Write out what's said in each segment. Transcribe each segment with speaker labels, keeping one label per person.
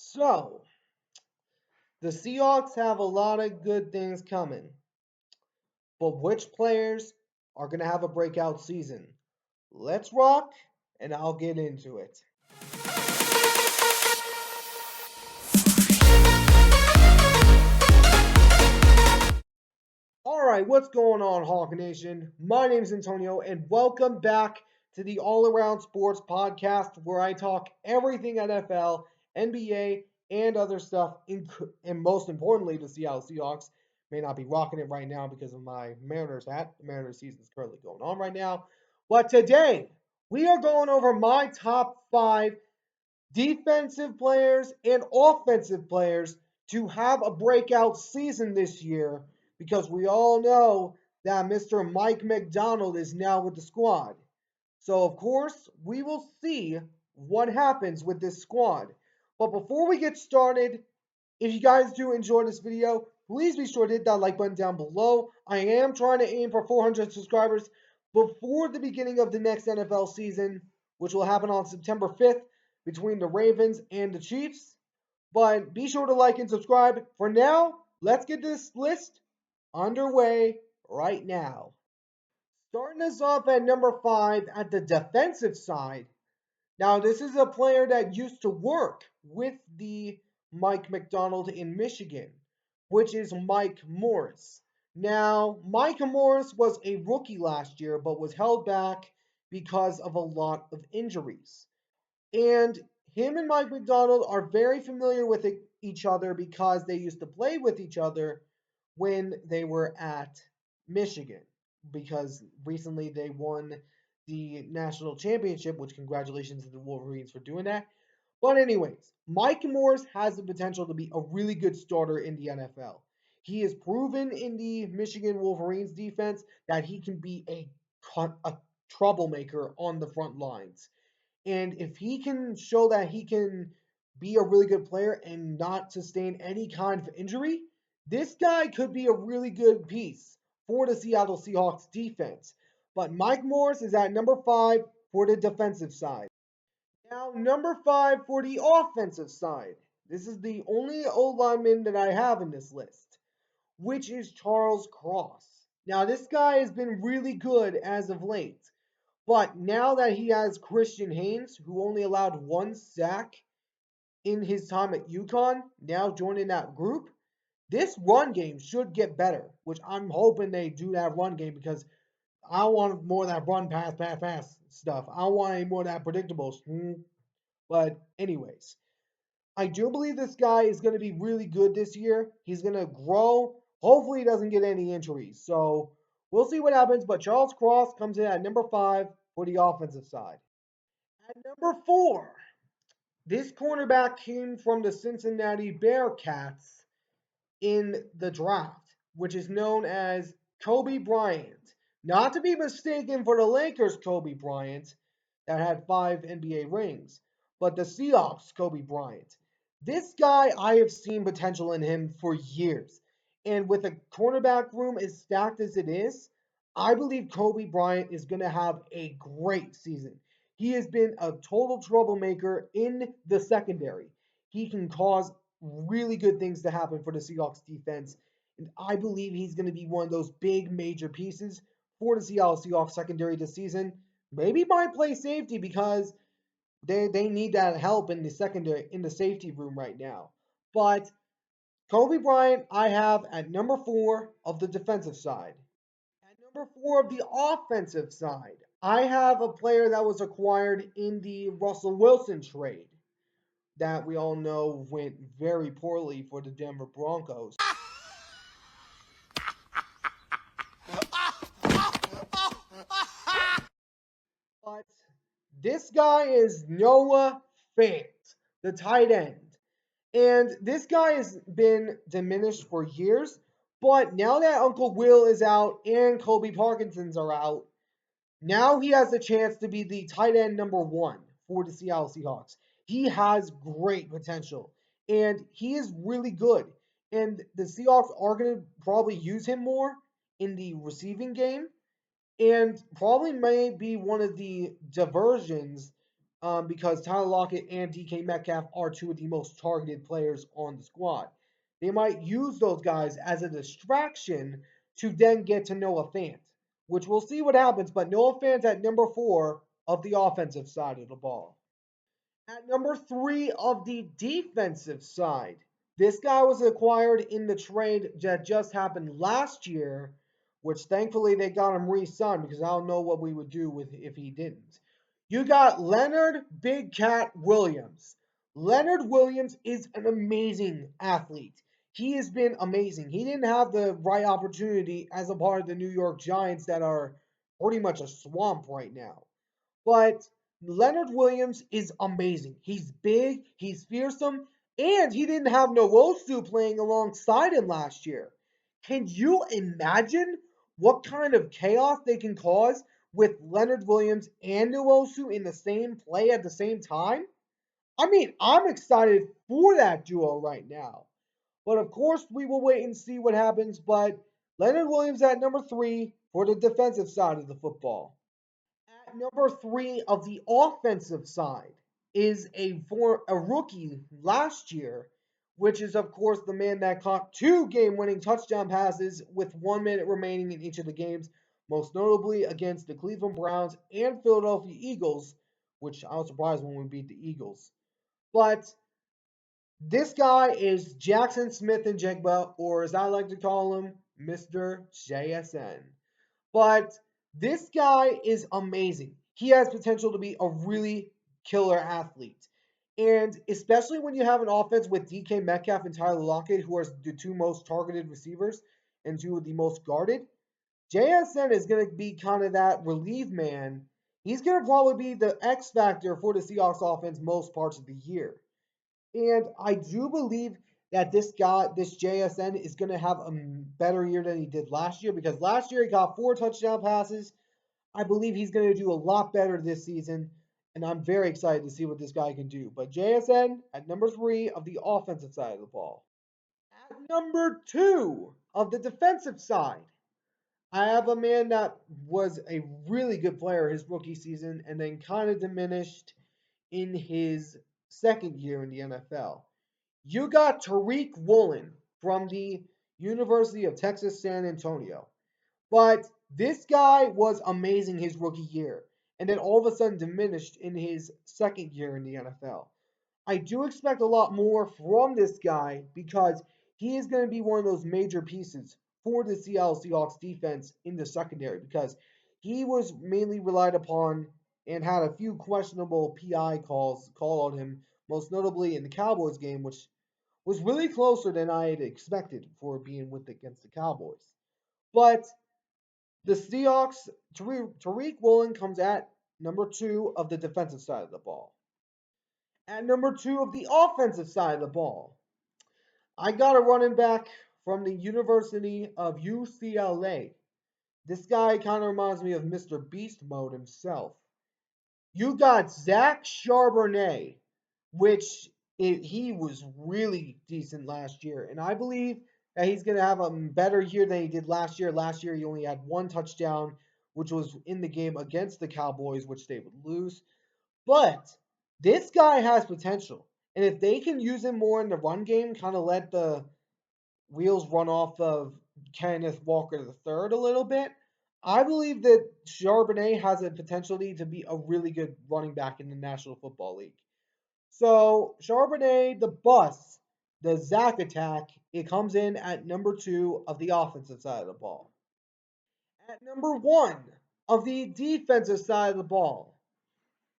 Speaker 1: So, the Seahawks have a lot of good things coming, but which players are going to have a breakout season? Let's rock, and I'll get into it. All right, what's going on, Hawk Nation? My name's Antonio, and welcome back to the All Around Sports Podcast, where I talk everything NFL, NBA, and other stuff, and most importantly, the Seattle Seahawks. May not be rocking it right now because of my Mariners hat. The Mariners season is currently going on right now. But today, we are going over my top five defensive players and offensive players to have a breakout season this year because we all know that Mr. Mike McDonald is now with the squad. So, of course, we will see what happens with this squad. But before we get started, if you guys do enjoy this video, please be sure to hit that like button down below. I am trying to aim for 400 subscribers before the beginning of the next NFL season, which will happen on September 5th between the Ravens and the Chiefs. But be sure to like and subscribe. For now, let's get this list underway right now. Starting us off at number 5 at the defensive side. Now, this is a player that used to work with the Mike McDonald in Michigan, which is Mike Morris. Now, Mike Morris was a rookie last year, but was held back because of a lot of injuries. And him and Mike McDonald are very familiar with each other because they used to play with each other when they were at Michigan. Because recently they won the national championship, which congratulations to the Wolverines for doing that. But anyways, Mike Morris has the potential to be a really good starter in the NFL. He has proven in the Michigan Wolverines defense that he can be a troublemaker on the front lines. And if he can show that he can be a really good player and not sustain any kind of injury, this guy could be a really good piece for the Seattle Seahawks defense. But Mike Morris is at number 5 for the defensive side. Now, number 5 for the offensive side. This is the only O lineman that I have in this list, which is Charles Cross. Now, this guy has been really good as of late. But now that he has Christian Haynes, who only allowed one sack in his time at UConn, now joining that group, this run game should get better, which I'm hoping they do that run game because I want more of that run, pass stuff. I want any more of that predictable. But anyways, I do believe this guy is going to be really good this year. He's going to grow. Hopefully, he doesn't get any injuries. So we'll see what happens. But Charles Cross comes in at number 5 for the offensive side. At number 4, this cornerback came from the Cincinnati Bearcats in the draft, which is known as Kobe Bryant. Not to be mistaken for the Lakers' Kobe Bryant that had 5 NBA rings, but the Seahawks' Kobe Bryant. This guy, I have seen potential in him for years. And with a cornerback room as stacked as it is, I believe Kobe Bryant is going to have a great season. He has been a total troublemaker in the secondary. He can cause really good things to happen for the Seahawks defense. And I believe he's going to be one of those big major pieces for the Seattle Seahawks secondary this season. Maybe might play safety because they need that help in the secondary in the safety room right now. But Kobe Bryant I have at number 4 of the defensive side. At number 4 of the offensive side, I have a player that was acquired in the Russell Wilson trade that we all know went very poorly for the Denver Broncos. But this guy is Noah Fant, the tight end. And this guy has been diminished for years, but now that Uncle Will is out and Kobe Parkinson's are out, now he has a chance to be the tight end number 1 for the Seattle Seahawks. He has great potential, and he is really good. And the Seahawks are going to probably use him more in the receiving game and probably may be one of the diversions because Tyler Lockett and DK Metcalf are two of the most targeted players on the squad. They might use those guys as a distraction to then get to Noah Fant, which we'll see what happens. But Noah Fant's at number 4 of the offensive side of the ball. At number 3 of the defensive side, this guy was acquired in the trade that just happened last year, which thankfully they got him re-signed because I don't know what we would do with if he didn't. You got Leonard Big Cat Williams. Leonard Williams is an amazing athlete. He has been amazing. He didn't have the right opportunity as a part of the New York Giants that are pretty much a swamp right now. But Leonard Williams is amazing. He's big, he's fearsome, and he didn't have Nwosu playing alongside him last year. Can you imagine what kind of chaos they can cause with Leonard Williams and Nwosu in the same play at the same time? I mean, I'm excited for that duo right now. But of course, we will wait and see what happens. But Leonard Williams at number 3 for the defensive side of the football. At number 3 of the offensive side is a rookie last year, which is of course the man that caught 2 game-winning touchdown passes with 1 minute remaining in each of the games, most notably against the Cleveland Browns and Philadelphia Eagles, which I was surprised when we beat the Eagles. But this guy is Jackson Smith and Jigba, or as I like to call him, Mr. JSN. But this guy is amazing. He has potential to be a really killer athlete. And especially when you have an offense with DK Metcalf and Tyler Lockett, who are the 2 most targeted receivers and 2 of the most guarded, JSN is going to be kind of that relief man. He's going to probably be the X factor for the Seahawks offense most parts of the year. And I do believe that this guy, this JSN, is going to have a better year than he did last year because last year he got 4 touchdown passes. I believe he's going to do a lot better this season, and I'm very excited to see what this guy can do. But JSN at number 3 of the offensive side of the ball. At number 2 of the defensive side, I have a man that was a really good player his rookie season and then kind of diminished in his second year in the NFL. You got Tariq Woolen from the University of Texas San Antonio. But this guy was amazing his rookie year and then all of a sudden diminished in his second year in the NFL. I do expect a lot more from this guy because he is going to be one of those major pieces for the Seattle Seahawks defense in the secondary because he was mainly relied upon and had a few questionable PI calls called on him, most notably in the Cowboys game, which was really closer than I had expected for being with against the Cowboys. But the Seahawks, Tariq Woolen comes at number 2 of the defensive side of the ball. At number 2 of the offensive side of the ball, I got a running back from the University of UCLA. This guy kind of reminds me of Mr. Beast Mode himself. You got Zack Charbonnet, which he was really decent last year. And I believe that he's going to have a better year than he did last year. Last year, he only had 1 touchdown, which was in the game against the Cowboys, which they would lose. But this guy has potential. And if they can use him more in the run game, kind of let the wheels run off of Kenneth Walker III a little bit, I believe that Charbonnet has a potentiality to be a really good running back in the National Football League. So Charbonnet, the bus, the Zach attack, it comes in at number 2 of the offensive side of the ball. At number 1 of the defensive side of the ball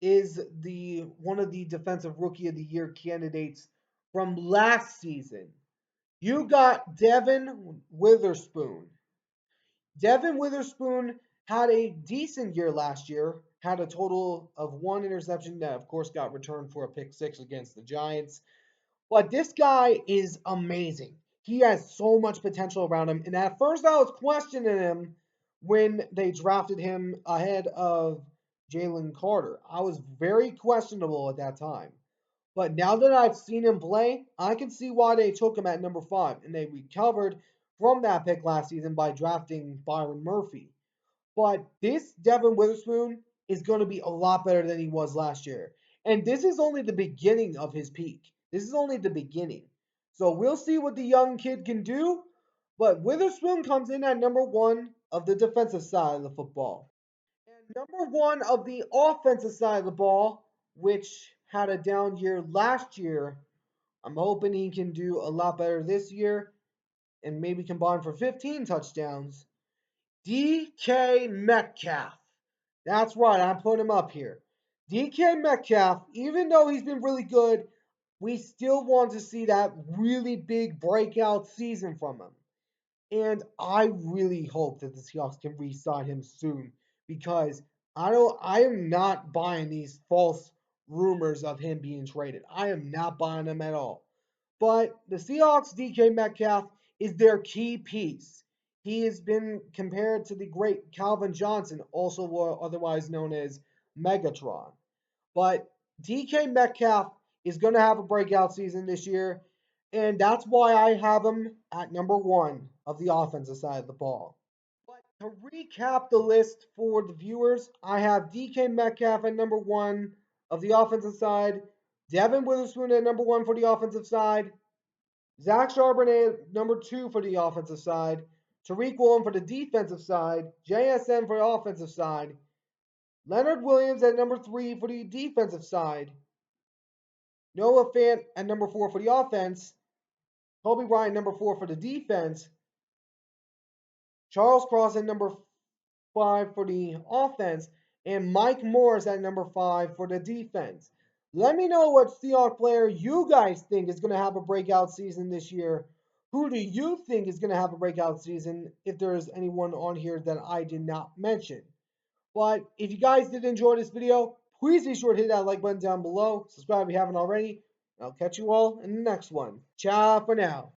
Speaker 1: is the one of the defensive rookie of the year candidates from last season. You got Devin Witherspoon. Devin Witherspoon had a decent year last year, had a total of 1 interception that, of course, got returned for a pick 6 against the Giants. But this guy is amazing. He has so much potential around him. And at first, I was questioning him when they drafted him ahead of Jalen Carter. I was very questionable at that time. But now that I've seen him play, I can see why they took him at number 5. And they recovered from that pick last season by drafting Byron Murphy. But this Devin Witherspoon is going to be a lot better than he was last year. And this is only the beginning of his peak. This is only the beginning. So we'll see what the young kid can do. But Witherspoon comes in at number one of the defensive side of the football. And number one of the offensive side of the ball, which had a down year last year, I'm hoping he can do a lot better this year and maybe combine for 15 touchdowns. DK Metcalf. That's right, I'm putting him up here. DK Metcalf, even though he's been really good, we still want to see that really big breakout season from him. And I really hope that the Seahawks can re-sign him soon because I am not buying these false rumors of him being traded. I am not buying them at all. But the Seahawks DK Metcalf is their key piece. He has been compared to the great Calvin Johnson, also otherwise known as Megatron. But DK Metcalf is going to have a breakout season this year, and that's why I have him at number one of the offensive side of the ball. But to recap the list for the viewers, I have DK Metcalf at number one of the offensive side, Devin Witherspoon at number one for the offensive side, Zack Shern at number two for the offensive side, Tariq Woolen for the defensive side, JSN for the offensive side, Leonard Williams at number three for the defensive side, Noah Fant at number four for the offense, Kobe Bryant number four for the defense, Charles Cross at number five for the offense, and Mike Morris at number five for the defense. Let me know what Seahawks player you guys think is going to have a breakout season this year. Who do you think is going to have a breakout season if there's anyone on here that I did not mention? But if you guys did enjoy this video, please be sure to hit that like button down below. Subscribe if you haven't already. I'll catch you all in the next one. Ciao for now.